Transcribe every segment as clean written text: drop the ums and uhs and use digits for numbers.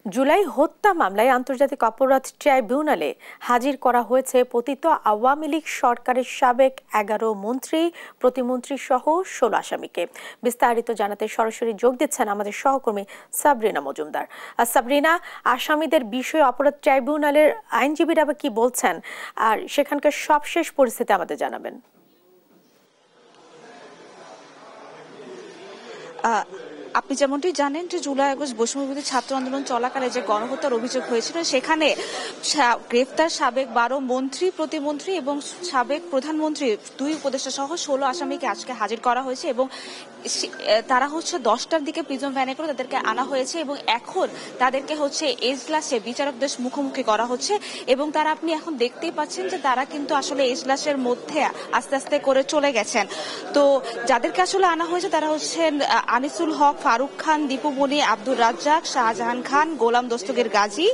জুলাই হত্যা মামলায় আন্তর্জাতিক অপরাধ ট্রাইব্যুনালে হাজির করা হয়েছে পতিত আওয়ামী লীগ সরকারের সাবেক 11 মন্ত্রী, প্রতিমন্ত্রী সহ 16 আসামিকে। বিস্তারিত জানাতে সরাসরি যোগ দিচ্ছেন আমাদের সহকর্মী সাবরিনা মজুমদার। সাবরিনা, আসামিদের বিষয়ে অপরাধ ট্রাইব্যুনালের আইনজীবীরা কি বলছেন, আর সেখানকার সবশেষ পরিস্থিতি আমাদের জানাবেন। আপনি যেমনটি জানেন যে জুলাই আগস্ট বৈষম্যবিরোধী ছাত্র আন্দোলন চলাকালে যে গণহত্যার অভিযোগ হয়েছিল, সেখানে গ্রেফতার সাবেক 12 মন্ত্রী, প্রতিমন্ত্রী এবং সাবেক প্রধানমন্ত্রী 2 উপদেষ্টা সহ 16 আসামিকে আজকে হাজির করা হয়েছে এবং তারা 10টার দিকে প্রিজন ভ্যানে করে তাদেরকে আনা হয়েছে এবং এখন তাদেরকে এজলাসে বিচারকদের মুখোমুখি করা হচ্ছে এবং তারা, আপনি এখন দেখতেই পাচ্ছেন যে তারা কিন্তু আসলে এজলাসের মধ্যে আস্তে আস্তে করে চলে গেছেন। তো যাদেরকে আসলে আনা হয়েছে তারা হচ্ছেন আনিসুল হক, ফারুক খান, দীপুমণি, আব্দুর রাজ্জাক, শাহজাহান খান, গোলাম দস্তগীর গাজী,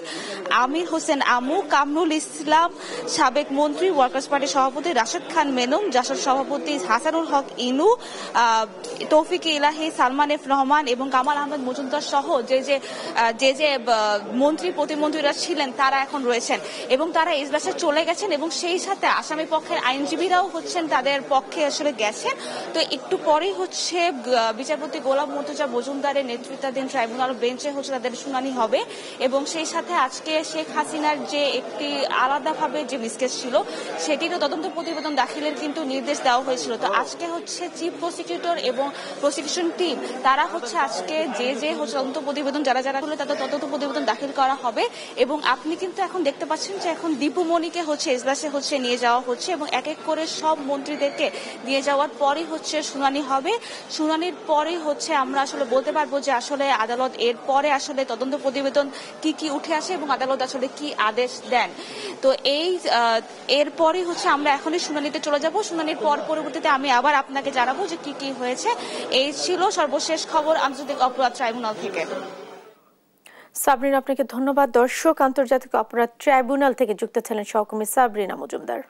আমির হোসেন আমু, কামরুল ইসলাম, সাবেক মন্ত্রী, ওয়ার্কার্স পার্টির সভাপতি রাশেদ খান মেনন, জাসদ সভাপতি হাসানুল হক ইনু, তৌফিক ইলাহি, সালমান এফ রহমান এবং কামাল আহমেদ মজুমদার সহ যে মন্ত্রী প্রতিমন্ত্রীরা ছিলেন তারা এখন রয়েছেন এবং তারা এজলাসে চলে গেছেন এবং সেই সাথে আসামি পক্ষের আইনজীবীরাও তাদের পক্ষে আসলে গেছেন। তো একটু পরেই বিচারপতি গোলাম মুর্তজা মজুমদারের নেতৃত্বাধীন ট্রাইব্যুনাল বেঞ্চে তাদের শুনানি হবে এবং সেই সাথে আজকে শেখ হাসিনার যে একটি আলাদাভাবে যে মিসকেস ছিল সেটিরও তদন্ত প্রতিবেদন দাখিলের কিন্তু নির্দেশ দেওয়া হয়েছিল। তো আজকে চিফ প্রসিকিউটর এবং প্রসিকিউশন টিম তারা আজকে যে তদন্ত প্রতিবেদন যারা হলো তাদের তদন্ত প্রতিবেদন দাখিল করা হবে এবং আপনি কিন্তু এখন দেখতে পাচ্ছেন যে এখন দীপুমণিকে এজলাসে নিয়ে যাওয়া হচ্ছে এবং এক এক করে সব মন্ত্রীদেরকে নিয়ে যাওয়ার পরই শুনানি হবে। শুনানির পরেই আমরা আসলে বলতে পারবো যে আসলে আদালত এর পরে আসলে তদন্ত প্রতিবেদন কি উঠে আসে এবং আদালত আসলে কি আদেশ দেন। তো এরপরই আমরা এখনই শুনানিতে চলে যাব। শুনানির পরবর্তীতে আমি আবার আপনাকে জানাবো যে কি হয়েছে। এই ছিল সর্বশেষ খবর আন্তর্জাতিক অপরাধ ট্রাইব্যুনাল থেকে। সাবরিনা, আপনাকে ধন্যবাদ। দর্শক, আন্তর্জাতিক অপরাধ ট্রাইব্যুনাল থেকে যুক্ত ছিলেন সহকর্মী সাবরিনা মজুমদার।